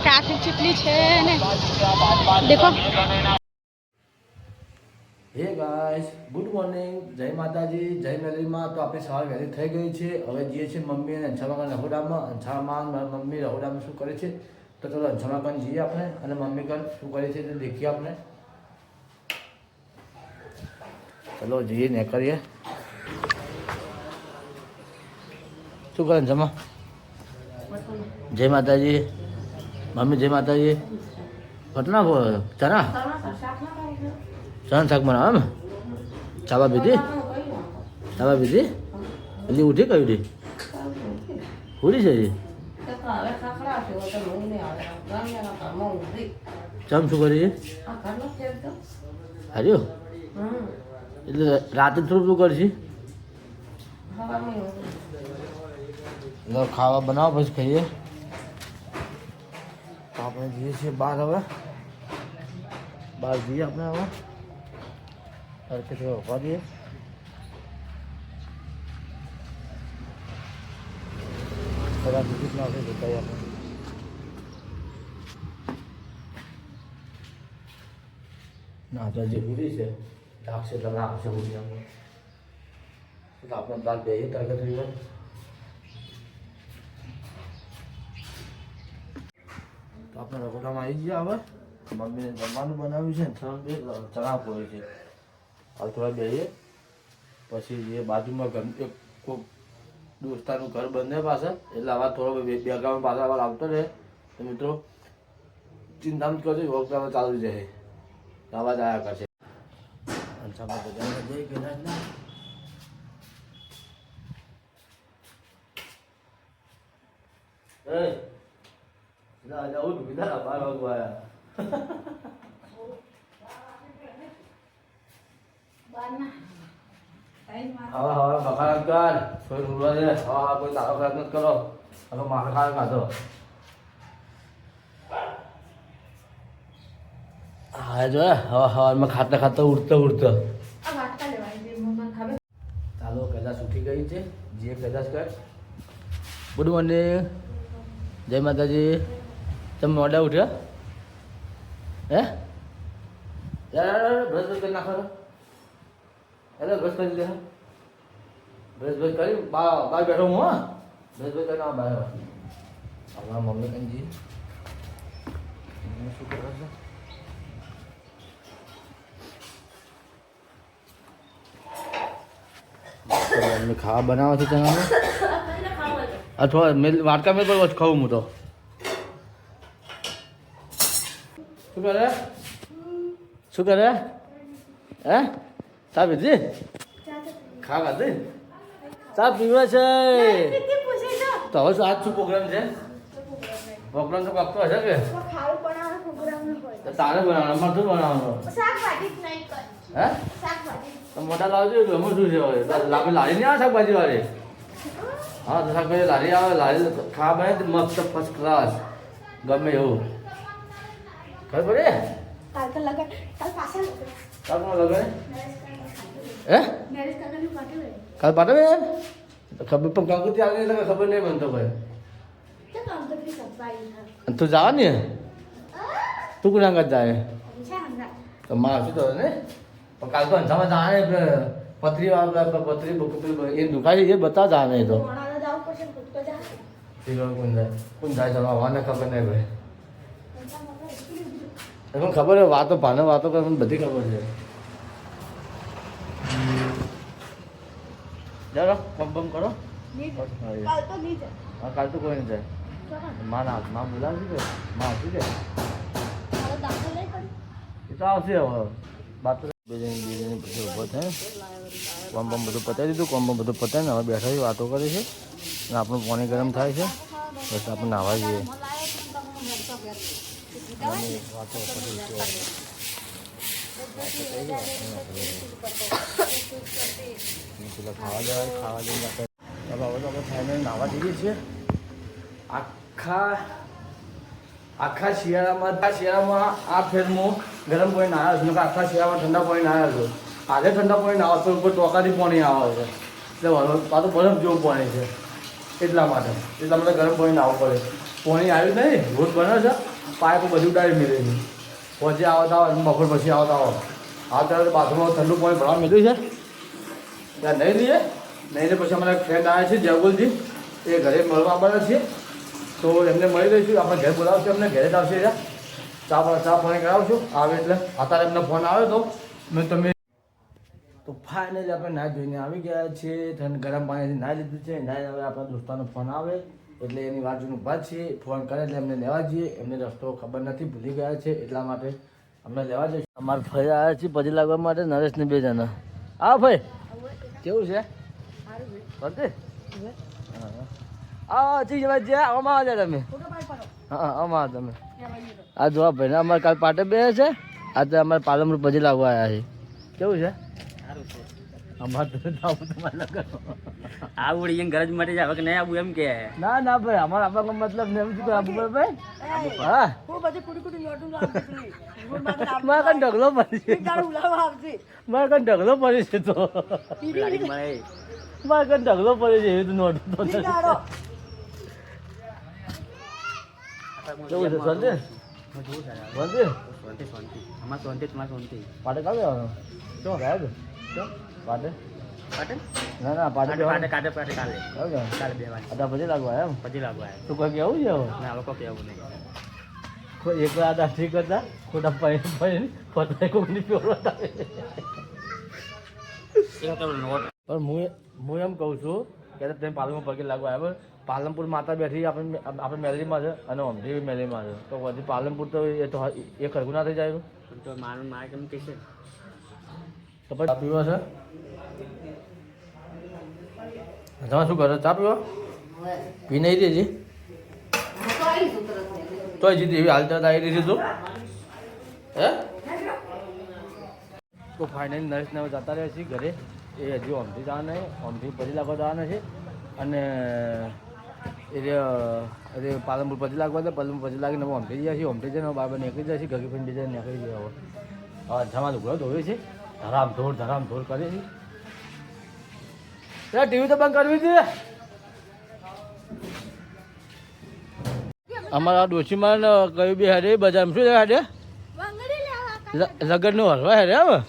Traffic જેટલી છે ને દેખો. હે ગાઈસ, ગુડ મોર્નિંગ, જય માતાજી, જય મેલીમાં. તો આપણે સવાર વહેલી થઈ ગઈ છે. હવે જઈએ છીએ મમ્મી અને અંછામાં રહોડામાં. અંછામાં મમ્મી રહોડામાં શું કરે છે તો ચલો અંછામાં પણ જઈએ આપણે, અને મમ્મી પણ શું કરે છે તે દેખીએ આપણે. ચલો જઈએ ને કરીએ. શું કરે અંછામાં? જય માતાજી મમ્મી, જય માતાજી. ઘટના ચણા ચણા શાક બનાવ એમ? ચાવા પીધી? ચાવા પીધી? એટલે ઉઠી કઈ ઉઠી? ઉઠી છે હજી? ચમ શું કરી? હાર્યો? એટલે રાતે થોડું શું કરશે? ખાવા બનાવો પછી ખાઈએ. તો આપણે જઈએ છીએ બહાર. હવે બહાર જઈએ આપણે. હવે હરકે થોડો ઉભા દઈએ. થોડા ટિકિટ ના આવશે જતા આપણે. ના તો જે ઉડી છે ઢાકશે તમે આવશે ઉડી આપણે. તો આપણે બાર બેહીએ તરત થઈ તો આપણે રગોડામાં આવી ગયા. હવે મમ્મીને જમવાનું બનાવ્યું છે ને ચણા પોળી છે. હાલ થોડા બેહીએ પછી એ બાજુમાં ઘર એક કોઈ દોસ્તાનું ઘર બંને પાછળ, એટલે આવા થોડો બેગામાં પાછળ આવા આવતો રહે તો મિત્રો ચિંતા જ કરજો. વખત હવે ચાલુ જાય આવા જ આવ્યા કરશે. અંછામાં બજારમાં જઈ ગયા ના જવું બીજા 12 વાગવા આવ્યા. હવે બખાડા કર થોડી ઉડવા દે. હવે કોઈ તારો ખરાબ નથી કરો. હવે માથા ખાવા ખાધો. હા જો હવા હવામાં ખાતા ખાતા ઉડતા ચાલો કદાચ ઉઠી ગઈ છે. જે કદાચ કર. ગુડ મોર્નિંગ, જય માતાજી. તમે મોડા ઉઠ્યા? હે યાર બ્રશ કરી નાખો. એટલે બ્રશ કરી દે. બ્રશ કરી બહાર બેઠો હું. હા બ્રશ કરી ના બહાર. હમણાં મમ્મી કંજી શું કરે છે? ખાવા બનાવે છે ચણાનું. અથવા વાટકા મેં પણ ખાવું હું તો. શું કરે? શું કરે? હે ચા પીધી? ખાવા દે. ચા પીવે છે તો હવે શું આજ શું પ્રોગ્રામ છે? પ્રોગ્રામ તો પાકતો હશે કે તારે બનાવવાનો? અમારે શું બનાવવાનું? હે તો મોટા લાવજો. એમાં શું છે? લારી નહીં આવે શાકભાજી વાળી? હા તો શાકભાજી લારી આવે. લારી ખાવા બને મસ્ત ફર્સ્ટ ક્લાસ ગમે એવું. ખબર પડે? કાલ લગન હે કાલ પાટે ખબર પણ કંકુતી આવી એટલે ખબર નહીં બનતો ભાઈ. તું જવા ને? તું કોના કાંઈ જાય? તો માં શું તો ને પણ કાલ તો અંધામાં જાણે પથરી પથરી એ દુખાય એ બતા જાણે તો કોણ જાય જવાને ખબર નહીં ભાઈ. એમને ખબર હોય વાતો ભાને વાતો કરે બધી ખબર છે. ચાલો કમ કરો. હા કાલ તો કોઈ નહીં જાય. માં બોલાવશે કે માં આવશે કે એ તો આવશે. હવે બાત બધું ઊભો થાય. કોમ બમ બધું પતાવી દીધું. કોમ બમ બધું પતાવીને હવે બેઠા છે વાતો કરે છે. અને આપણું પાણી ગરમ થાય છે. બસ આપણે નાહવા જઈએ. વાતો પેલા ખાવા જવાય. ખાવા જઈને હવે તો આપણે ફાઇનલ નાહવા જઈએ છીએ. આખા શિયાળામાં આ ફેરમાં ગરમ પાણી નાહ્યો છું. આખા શિયાળામાં ઠંડા પાણી નાહ્યો છું. આજે ઠંડા પાણી નાહો તો ઉપર ટોકાથી પાણી આવે છે. એટલે પાછું બરફ જેવું પાણી છે. એટલા માટે ગરમ પાણી નાહવું પડે. પાણી આવ્યું નહીં રોજ બને છે પાઇપ બધું ડાળી મેળવે છે પછી આવતા આવે બપોર પછી આવતા આવો આવતા બાથરૂમમાં ઠંડુ પાણી ભરવા મેળવ્યું છે ત્યાં નહીં લઈએ નહીં પછી અમારા ફ્રેન્ડ આવ્યા છે જયગુલજી એ ઘરે મળવા આવવાના છીએ તો એમને મળી લઈશું આપણે ઘરે બોલાવશું એમને ઘરે જ આવશે ચા પાણી કરાવશું આવે એટલે અત્યારે એમને ફોન આવ્યો તો મેં તમે તો ફાઇનલી આપણે નાહી ધોઈને આવી ગયા છીએ ગરમ પાણીથી નાહી લીધું છે નાહી હવે આપણા દોસ્તાનો ફોન આવે એટલે એની વાતનું બાદ છે ફોન કરે એટલે એમને લેવા જઈએ એમને રસ્તો ખબર નથી ભૂલી ગયા છે એટલા માટે અમને લેવા જઈશું અમારે ફરી આવ્યા છીએ પછી લાગવા માટે નરેશને 2 જણા આવો ભાઈ કેવું છે હા ઠીક છે ભાઈ આમાં આવે તમે હા આમાં તમે આ જોવા ભાઈ અમારે કાલ પાટે બે છે આજે અમારે પાલનપુર પછી લાગવા આવ્યા છે કેવું છે અમારે તો તમારે આવું ગરજ માટે જ આવે કે નહીં આવું એમ કે ના ના ભાઈ અમારે આપવાનો મતલબ ને એમ શું આબુ ભાઈ હા મારે કઈ ઢગલો પડી છે મારે કઈ ઢગલો પડી છે તો મારે કઈ ઢગલો પડી છે એવું નોટ કેવું છે સંજય બંધ અમારે શાંતિ તમારે શાંતિ પાટે કાલે આવવાનો શું ગયા છે પાટે પાટે ના ના પાટે પાટે કાલે કાલે કાલે 2 વાગે આદા પછી લાગવા એમ પછી લાગવા તું કોઈ કેવું છે હવે ના લોકો કેવું નહીં કોઈ એકલા આદા ઠીક હતા ખોટા પૈન પતાય કોઈની પીવડતા પણ હું એમ કહું છું કે તમે પાલનપુર પગે લાગવા આવ્યો પાલનપુર માતા બેઠી આપણે મેલેરીમાં છે અને અમરેલી મેલેરીમાં છે તો પછી પાલનપુર તો એ તો એ ખરગું ના થઈ જાય તો મારે કેમ કે છે તો પછી પીવો છે તમે શું કરો ચા પીવો પી નહીં દેજી તો જીતી એવી હાલત આવી રહી છે તું હે તો ફાઇનલી નરેશને જતા રહ્યા છીએ ઘરે એ હજી ઓમથી જવાના છે ઓમથી પછી લાગવા જવાના છે અને એ પાલનપુર પછી લાગવા છે પાલનપુર પછી લાગીને અમે ઓમથી જાય છીએ ઓમથી જઈને બાર નીકળી જાય છે ઘર ફ્રેન્ડ ડિઝાઇન નીકળી જાય હવે જમા લુગડો ધોવે છે ધરામ ધોર કરે છે ત્યાં ટીવી તો બંધ કરવી છે અમારા ડોશીમાં કયું બી હેડે બજારમાં શું હેડે લગ્નનું હરવા હેડે હવે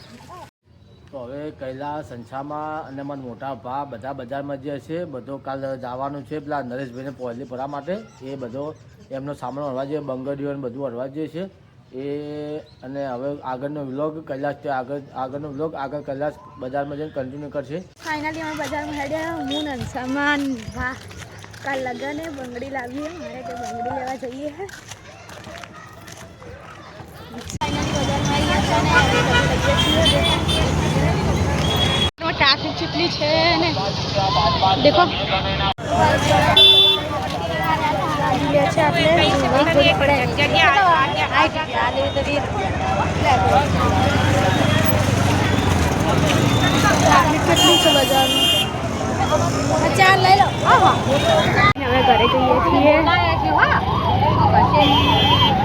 તો હવે કૈલાસ સંછામાં અને મારા મોટા ભા બધા બજારમાં જે છે બધો કાલ જવાનું છે પેલા નરેશભાઈને પોલી ભરવા માટે એ બધો એમનો સામાન હરવા જોઈએ બંગડીઓ બધું હરવા જોઈએ છે એ અને હવે આગળનો વ્લોગ કૈલાસ આગળનો વ્લોગ આગળ કૈલાસ બજારમાં જઈને કન્ટિન્યુ કરશે ફાઇનલી અમે બજારમાં હેડ્યા હું ને સામાન વાહ કાલ લગને બંગડી લાવીએ મારે કે બંગડી લેવા જઈએ હે ફાઇનલી બજારમાં આવી ગયા ટ્રાફિક કેટલી છે ને દેખો લે છે આપણે ટ્રાફિક કેટલી છે બજારમાં ચાર લઈ લો હવે ઘરે જઈએ છીએ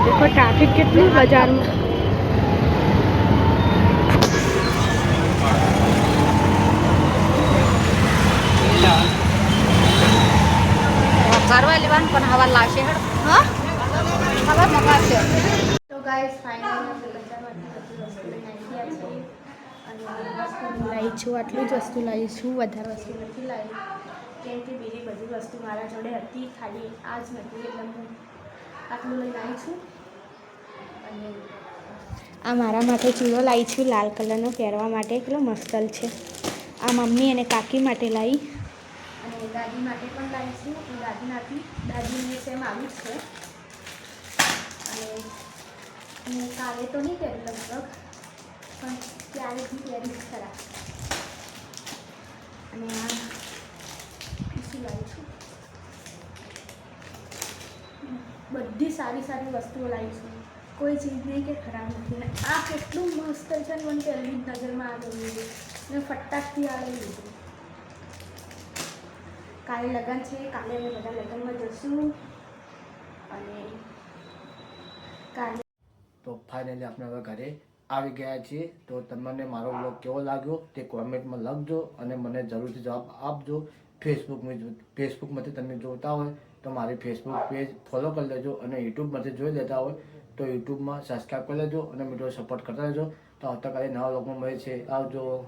દેખો ટ્રાફિક કેટલી બજારમાં કરવા લેવાનું પણ હવા લાવશે હા હવા મગાવશે તો ગાઈસ ફાઇનલી બજારમાંથી બધી વસ્તુ લઈને આવી ગયા છે અને વસ્તુ લાવી છું આટલી જ વસ્તુ લાવી છું વધારે વસ્તુ નથી લાવી કેમ કે બીજી બધી વસ્તુ મારા જોડે હતી ખાલી આ જ નથી એટલે હું આટલું લઈને આવી છું અને આ મારા માટે ચૂડો લાવી છું લાલ કલરનો પહેરવા માટે કેટલો મસ્તલ છે આ મમ્મી અને કાકી માટે લાવી અને દાદી માટે પણ લાવીશું હું દાદી નાખી દાદીને સેમ આવી જ છે અને હું કાલે તો નહીં પહેરું લગભગ પણ ક્યારેકથી પહેરીશ ખરા અને આ શું લાવી છું બધી સારી સારી વસ્તુઓ લાવીશું કોઈ ચીજ નહીં કે ખરાબ નથી ને આ કેટલું મસ્ત છે ને મને પહેલી જ નજરમાં આ ગયું છે મેં ફટાકથી આ લઈ લીધું કાલે લગ્ન છે કાલે અમે બધા લગ્નમાં જઈશું અને કાલે તો ફાઇનલી આપણે હવે ઘરે આવી ગયા છીએ તો તમને મારો બ્લોગ કેવો લાગ્યો તે કોમેન્ટમાં લખજો અને મને જરૂરથી જવાબ આપજો ફેસબુકમાંથી તમે જોતા હોય તો મારી ફેસબુક પેજ ફોલો કરી લેજો અને યુટ્યુબમાંથી જોઈ લેતા હોય તો યુટ્યુબમાં સબસ્ક્રાઈબ કરી લેજો અને મિત્રો સપોર્ટ કરતા રહેજો. તો આવતીકાલે નવા લોકોમાં મળે છે. આવજો.